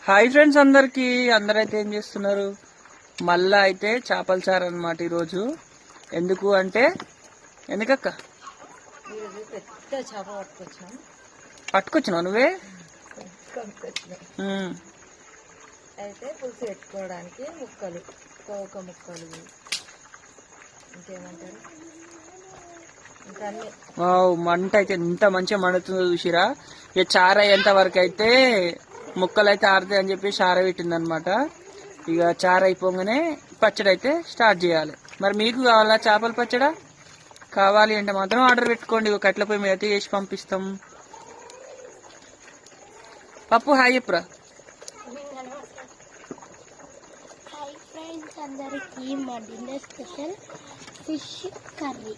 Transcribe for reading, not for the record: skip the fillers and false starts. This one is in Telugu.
హాయ్ ఫ్రెండ్స్ అందరైతే ఏం చేస్తున్నారు? మళ్ళా అయితే చేపల చారు అన్నమాట ఈరోజు. ఎందుకు అంటే ఎందుకక్క పెద్ద చేప పట్టుకొచ్చినావు నువ్వే? అయితే పులుసు పెట్టుకోవడానికి ముక్కలు, తోక ముక్కలు, ఇంకేమంటారు ఇంకా అన్ని. మంట అయితే ఎంత మంచిగా మండుతుందో చూసిరా. ఇక చారు అయ్యేంత వరకు అయితే ముక్కలు అయితే ఆరుతాయి అని చెప్పి పెట్టింది అనమాట. ఇక చారు అయిపోగానే పచ్చడి అయితే స్టార్ట్ చేయాలి. మరి మీకు కావాలా చేపల పచ్చడా? కావాలి అంటే మాత్రం ఆర్డర్ పెట్టుకోండి. కట్ల పొయ్యి మీద అయితే చేసి పంపిస్తాం. పప్పు హాయ్ చెప్పురా. హాయ్ ఫ్రెండ్స్ అందరికి మా డిన్నర్ స్పెషల్ ఫిష్ కర్రీ.